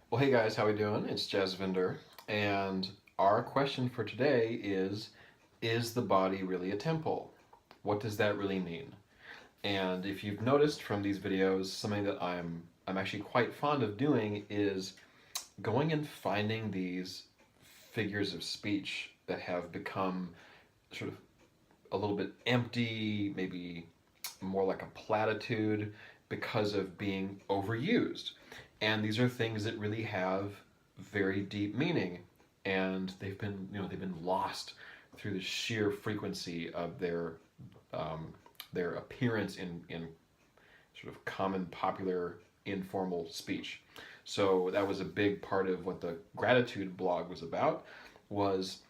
Well, hey guys, how we doing? It's Jasvinder, and our question for today is the body really a temple? What does that really mean? And if you've noticed from these videos, something that I'm actually quite fond of doing is going and finding these figures of speech that have become sort of a little bit empty, maybe more like a platitude because of being overused. And these are things that really have very deep meaning, and they've been lost through the sheer frequency of their appearance in sort of common popular informal speech. So that was a big part of what the gratitude blog was about. Was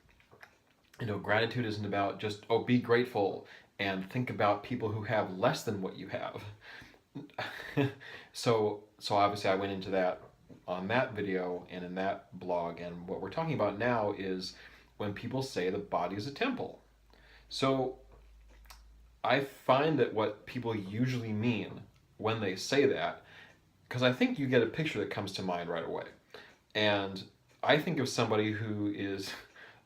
gratitude isn't about just be grateful and think about people who have less than what you have. So obviously I went into that on that video and in that blog, and what we're talking about now is when people say the body is a temple. So I find that what people usually mean when they say that, because I think you get a picture that comes to mind right away. And I think of somebody who is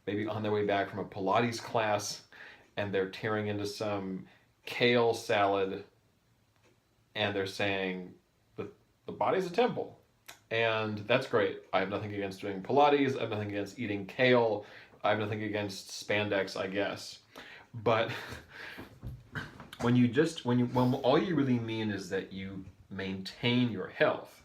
maybe on their way back from a Pilates class and they're tearing into some kale salad and they're saying the body's a temple. And that's great. I have nothing against doing Pilates. I have nothing against eating kale. I have nothing against spandex, I guess. But when all you really mean is that you maintain your health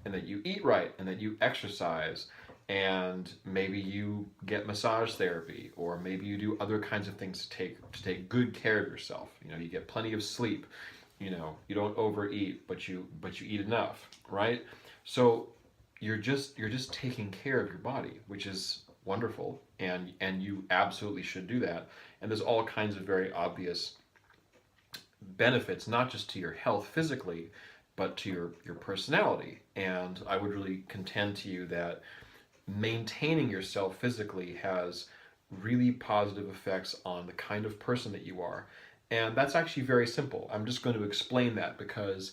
and that you eat right and that you exercise and maybe you get massage therapy or maybe you do other kinds of things to take good care of yourself. You get plenty of sleep. You don't overeat, but you eat enough, right? So you're just taking care of your body, which is wonderful, and you absolutely should do that. And there's all kinds of very obvious benefits, not just to your health physically, but to your personality. And I would really contend to you that maintaining yourself physically has really positive effects on the kind of person that you are. And that's actually very simple. I'm just going to explain that because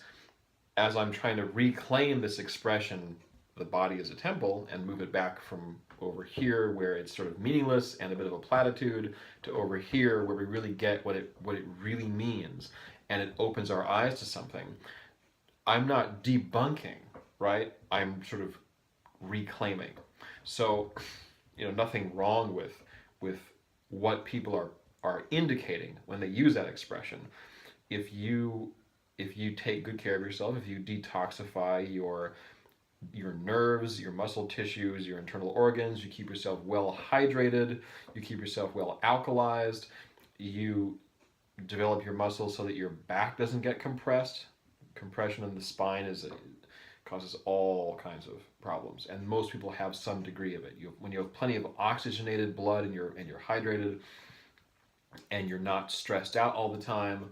as I'm trying to reclaim this expression, the body is a temple, and move it back from over here where it's sort of meaningless and a bit of a platitude to over here where we really get what it really means, and it opens our eyes to something. I'm not debunking, right? I'm sort of reclaiming. So, nothing wrong with what people are indicating when they use that expression. If you take good care of yourself, if you detoxify your nerves, your muscle tissues, your internal organs, you keep yourself well hydrated, you keep yourself well alkalized, you develop your muscles so that your back doesn't get compressed. Compression in the spine causes all kinds of problems, and most people have some degree of it. When you have plenty of oxygenated blood and you're hydrated, and you're not stressed out all the time,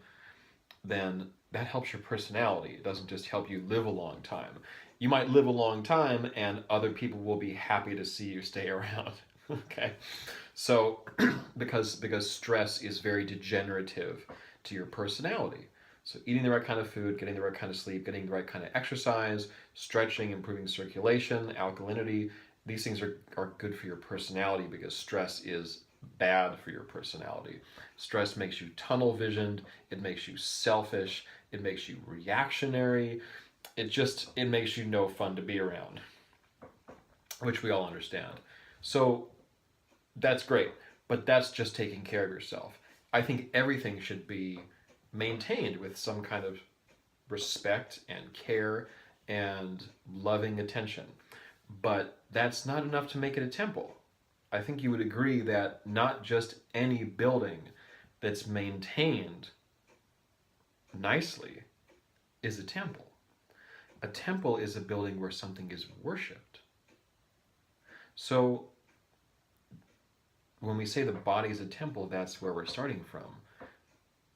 then that helps your personality. It doesn't just help you live a long time. You might live a long time, and other people will be happy to see you stay around. Okay, so because stress is very degenerative to your personality. So eating the right kind of food, getting the right kind of sleep, getting the right kind of exercise, stretching, improving circulation, alkalinity, these things are good for your personality because stress is bad for your personality. Stress makes you tunnel visioned, it makes you selfish, it makes you reactionary, it makes you no fun to be around, which we all understand. So that's great, but that's just taking care of yourself. I think everything should be maintained with some kind of respect and care and loving attention. But that's not enough to make it a temple. I think you would agree that not just any building that's maintained nicely is a temple. A temple is a building where something is worshipped. So when we say the body is a temple, that's where we're starting from.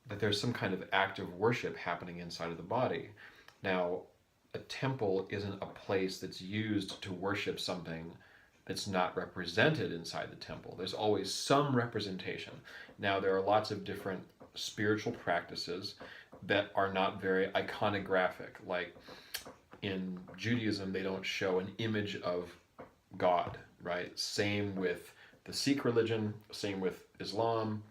That there's some kind of act of worship happening inside of the body. Now, a temple isn't a place that's used to worship something that's not represented inside the temple. There's always some representation. Now, there are lots of different spiritual practices that are not very iconographic, like in Judaism, they don't show an image of God, right? Same with the Sikh religion, same with Islam.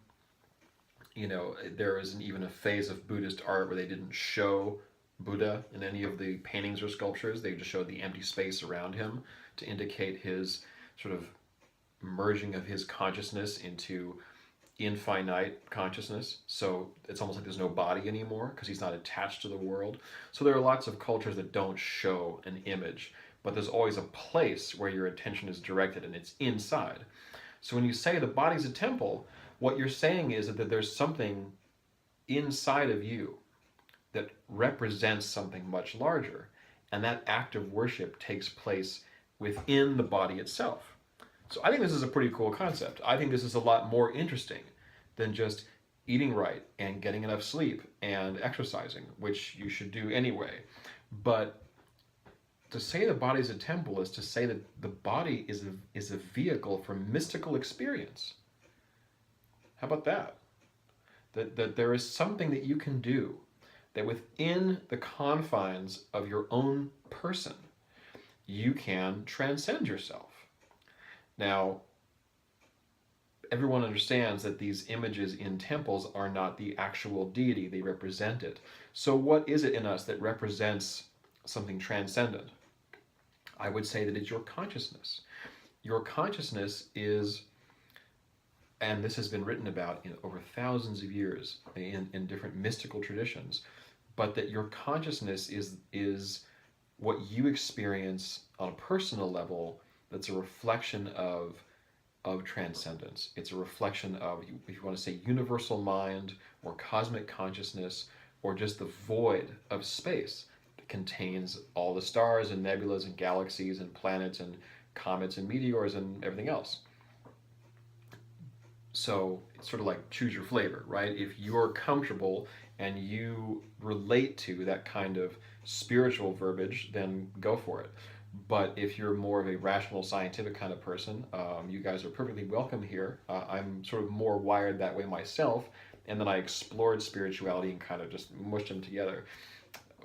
There isn't even a phase of Buddhist art where they didn't show Buddha in any of the paintings or sculptures. They just showed the empty space around him to indicate his sort of merging of his consciousness into infinite consciousness. So it's almost like there's no body anymore because he's not attached to the world. So there are lots of cultures that don't show an image, but there's always a place where your attention is directed, and it's inside. So when you say the body's a temple, what you're saying is that there's something inside of you that represents something much larger, and that act of worship takes place within the body itself. So I think this is a pretty cool concept. I think this is a lot more interesting than just eating right and getting enough sleep and exercising, which you should do anyway. But to say the body is a temple is to say that the body is a vehicle for mystical experience. How about that? That there is something that you can do that within the confines of your own person, you can transcend yourself. Now, everyone understands that these images in temples are not the actual deity, they represent it. So what is it in us that represents something transcendent? I would say that it's your consciousness. Your consciousness is, and this has been written about in over thousands of years in different mystical traditions, but that your consciousness is what you experience on a personal level that's a reflection of transcendence. It's a reflection of, if you want to say, universal mind or cosmic consciousness, or just the void of space that contains all the stars and nebulas and galaxies and planets and comets and meteors and everything else. So it's sort of like choose your flavor, right? If you're comfortable and you relate to that kind of spiritual verbiage, then go for it. But if you're more of a rational, scientific kind of person, you guys are perfectly welcome here. I'm sort of more wired that way myself, and then I explored spirituality and kind of just mushed them together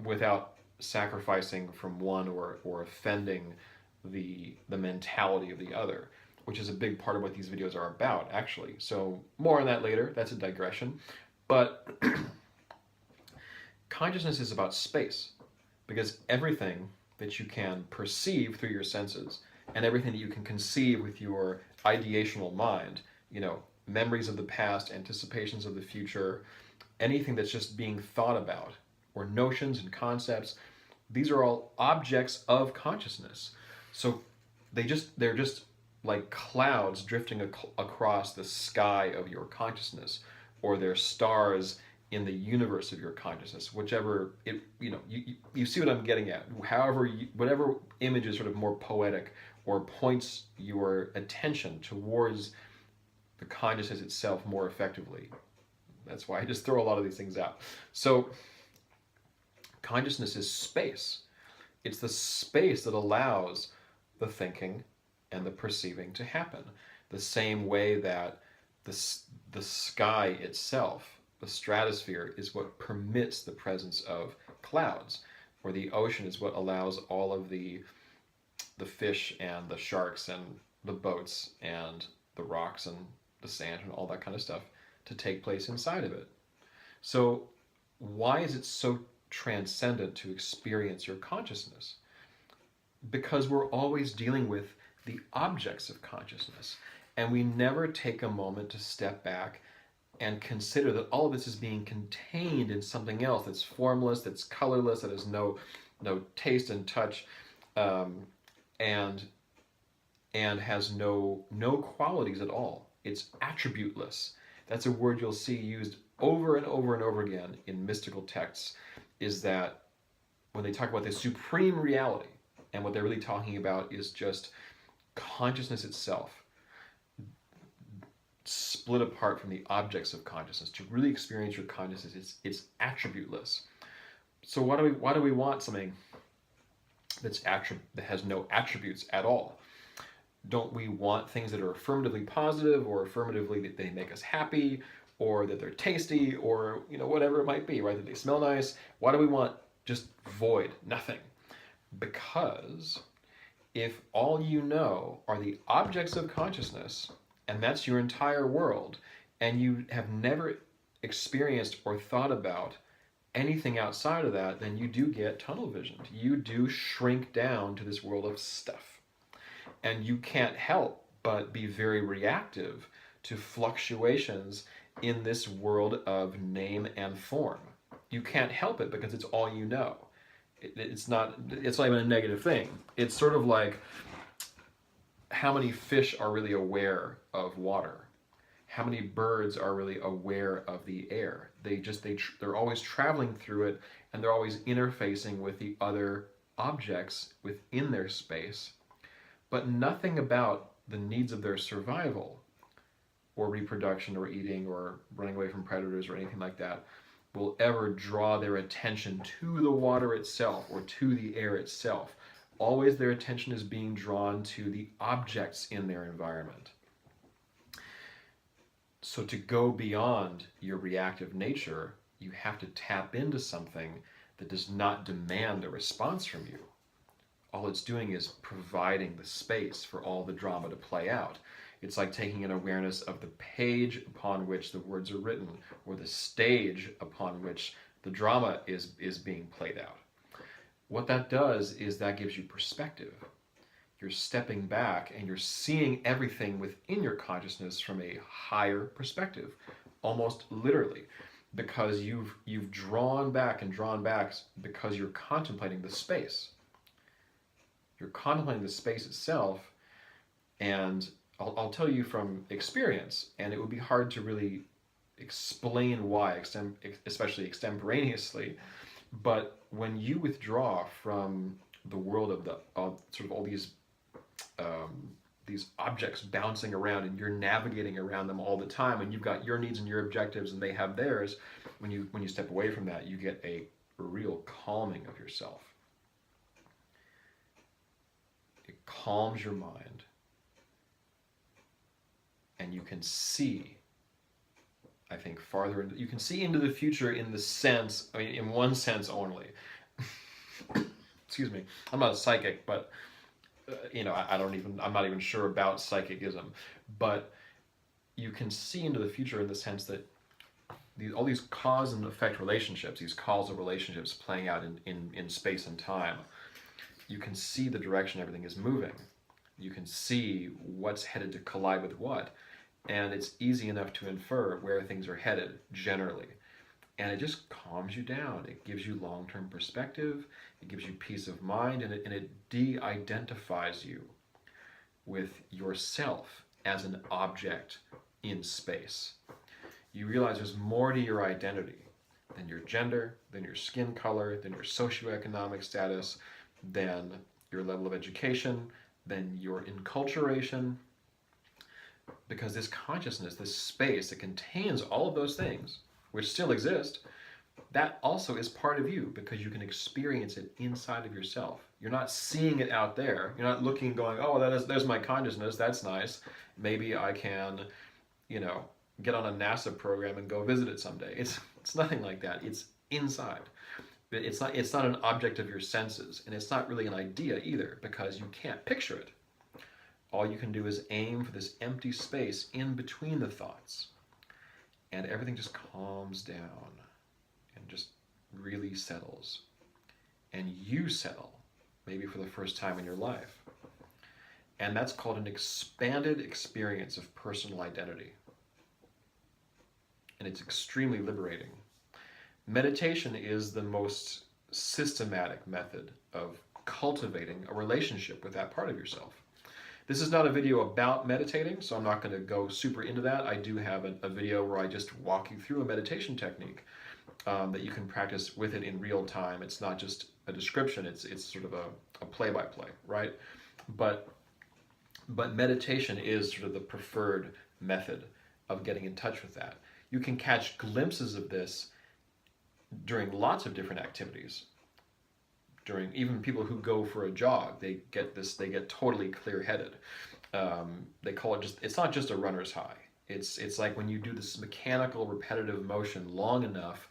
without sacrificing from one or offending the mentality of the other, which is a big part of what these videos are about, actually. So more on that later. That's a digression. But consciousness is about space, because everything that you can perceive through your senses and everything that you can conceive with your ideational mind, memories of the past, anticipations of the future, anything that's just being thought about, or notions and concepts, these are all objects of consciousness. So they're just like clouds drifting across the sky of your consciousness, or they're stars in the universe of your consciousness, whichever it, you see what I'm getting at. However, whatever image is sort of more poetic or points your attention towards the consciousness itself more effectively. That's why I just throw a lot of these things out. So consciousness is space. It's the space that allows the thinking and the perceiving to happen. The same way that the sky itself, the stratosphere, is what permits the presence of clouds, or the ocean is what allows all of the fish and the sharks and the boats and the rocks and the sand and all that kind of stuff to take place inside of it. So why is it so transcendent to experience your consciousness? Because we're always dealing with the objects of consciousness, and we never take a moment to step back and consider that all of this is being contained in something else that's formless, that's colorless, that has no taste and touch, and has no qualities at all. It's attributeless. That's a word you'll see used over and over and over again in mystical texts, is that when they talk about the supreme reality, and what they're really talking about is just consciousness itself, split apart from the objects of consciousness. To really experience your consciousness, it's attributeless. So why do we want something that has no attributes at all? Don't we want things that are affirmatively positive, or affirmatively that they make us happy, or that they're tasty, or whatever it might be, right? That they smell nice? Why do we want just void, nothing? Because if all you know are the objects of consciousness, and that's your entire world, and you have never experienced or thought about anything outside of that, then you do get tunnel visioned. You do shrink down to this world of stuff. And you can't help but be very reactive to fluctuations in this world of name and form. You can't help it because it's all you know. It's not even a negative thing. It's sort of like how many fish are really aware of water? How many birds are really aware of the air? They're always traveling through it, and they're always interfacing with the other objects within their space, but nothing about the needs of their survival or reproduction or eating or running away from predators or anything like that will ever draw their attention to the water itself or to the air itself. Always their attention is being drawn to the objects in their environment. So to go beyond your reactive nature, you have to tap into something that does not demand a response from you. All it's doing is providing the space for all the drama to play out. It's like taking an awareness of the page upon which the words are written, or the stage upon which the drama is being played out. What that does is that gives you perspective. You're stepping back and you're seeing everything within your consciousness from a higher perspective, almost literally, because you've drawn back because you're contemplating the space. You're contemplating the space itself, and I'll tell you from experience, and it would be hard to really explain why, especially extemporaneously, but when you withdraw from the world of sort of all these objects bouncing around, and you're navigating around them all the time, and you've got your needs and your objectives, and they have theirs, when you step away from that, you get a real calming of yourself. It calms your mind. And you can see, I think, you can see into the future in one sense only. Excuse me, I'm not a psychic, but I'm not even sure about psychicism, but you can see into the future in the sense that all these cause and effect relationships, these causal relationships playing out in space and time, you can see the direction everything is moving. You can see what's headed to collide with what. And it's easy enough to infer where things are headed, generally. And it just calms you down. It gives you long-term perspective. It gives you peace of mind, and it de-identifies you with yourself as an object in space. You realize there's more to your identity than your gender, than your skin color, than your socioeconomic status, than your level of education, than your enculturation. Because this consciousness, this space that contains all of those things, which still exist, that also is part of you, because you can experience it inside of yourself. You're not seeing it out there. You're not looking, going, oh, there's my consciousness, that's nice. Maybe I can, get on a NASA program and go visit it someday. It's nothing like that. It's inside. But it's not an object of your senses, and it's not really an idea either, because you can't picture it. All you can do is aim for this empty space in between the thoughts, and everything just calms down and just really settles. And you settle, maybe for the first time in your life. And that's called an expanded experience of personal identity. And it's extremely liberating. Meditation is the most systematic method of cultivating a relationship with that part of yourself. This is not a video about meditating, so I'm not going to go super into that. I do have a video where I just walk you through a meditation technique that you can practice with it in real time. It's not just a description, it's sort of a play-by-play, right? But meditation is sort of the preferred method of getting in touch with that. You can catch glimpses of this during lots of different activities. During even people who go for a jog, they get totally clear-headed. They call it it's not just a runner's high. It's like when you do this mechanical repetitive motion long enough,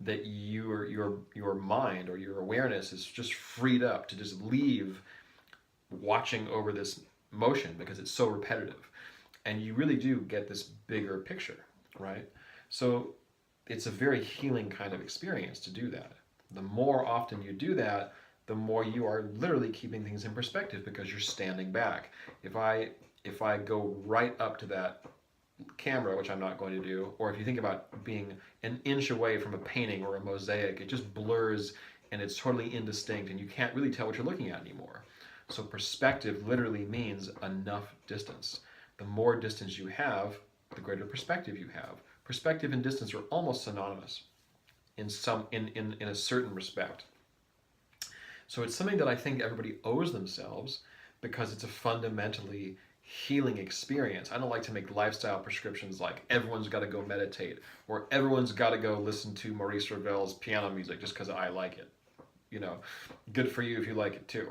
that your mind or your awareness is just freed up to just leave watching over this motion because it's so repetitive, and you really do get this bigger picture, right? So it's a very healing kind of experience to do that. The more often you do that, the more you are literally keeping things in perspective because you're standing back. If I go right up to that camera, which I'm not going to do, or if you think about being an inch away from a painting or a mosaic, it just blurs and it's totally indistinct and you can't really tell what you're looking at anymore. So perspective literally means enough distance. The more distance you have, the greater perspective you have. Perspective and distance are almost synonymous in a certain respect. So it's something that I think everybody owes themselves because it's a fundamentally healing experience. I don't like to make lifestyle prescriptions like everyone's got to go meditate or everyone's got to go listen to Maurice Ravel's piano music just because I like it. You know, good for you if you like it too.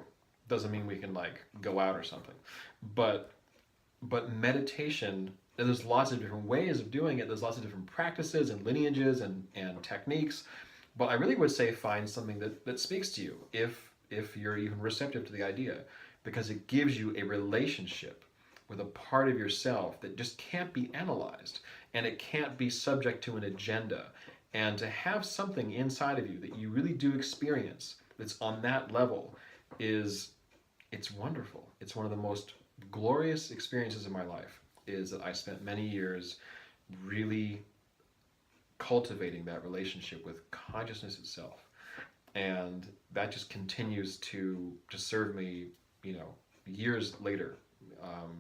Doesn't mean we can like go out or something. But meditation, there's lots of different ways of doing it. There's lots of different practices and lineages and techniques. But I really would say find something that speaks to you if you're even receptive to the idea, because it gives you a relationship with a part of yourself that just can't be analyzed and it can't be subject to an agenda. And to have something inside of you that you really do experience that's on that level it's wonderful. It's one of the most glorious experiences of my life, is that I spent many years really cultivating that relationship with consciousness itself. And that just continues to serve me, years later.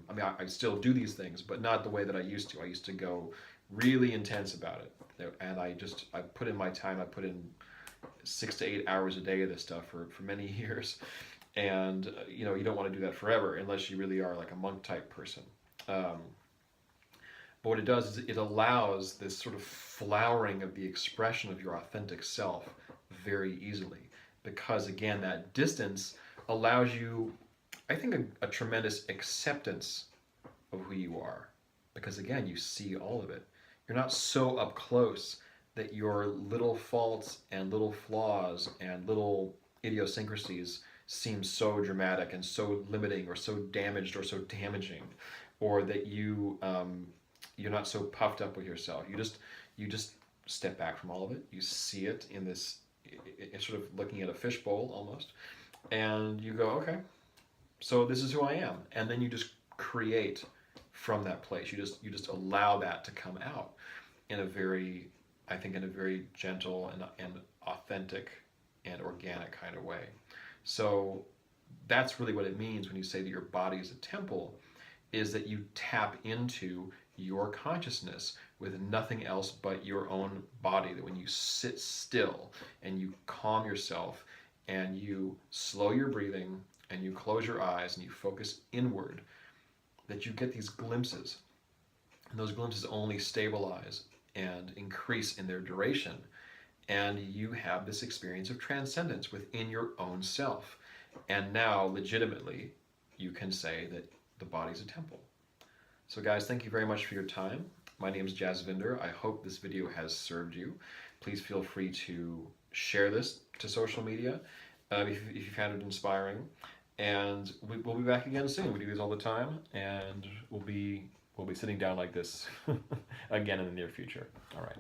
I still do these things, but not the way that I used to. I used to go really intense about it. And I put in my time. I put in 6 to 8 hours a day of this stuff for many years. And, you don't want to do that forever unless you really are like a monk type person. But what it does is it allows this sort of flowering of the expression of your authentic self very easily. Because again, that distance allows you, I think, a tremendous acceptance of who you are. Because again, you see all of it. You're not so up close that your little faults and little flaws and little idiosyncrasies seem so dramatic and so limiting or so damaged or so damaging, or that you're not so puffed up with yourself. You just step back from all of it. You see it in this, it's sort of looking at a fishbowl almost, and you go, okay, so this is who I am, and then you just create from that place. You just allow that to come out in a very, I think, in a very gentle and authentic and organic kind of way. So that's really what it means when you say that your body is a temple, is that you tap into your consciousness with nothing else but your own body. That when you sit still and you calm yourself and you slow your breathing and you close your eyes and you focus inward, that you get these glimpses. And those glimpses only stabilize and increase in their duration. And you have this experience of transcendence within your own self. And now, legitimately, you can say that the body's a temple. So guys, thank you very much for your time. My name is Jasvinder. I hope this video has served you. Please feel free to share this to social media if you found it inspiring. And we'll be back again soon. We do these all the time, and we'll be sitting down like this again in the near future. All right.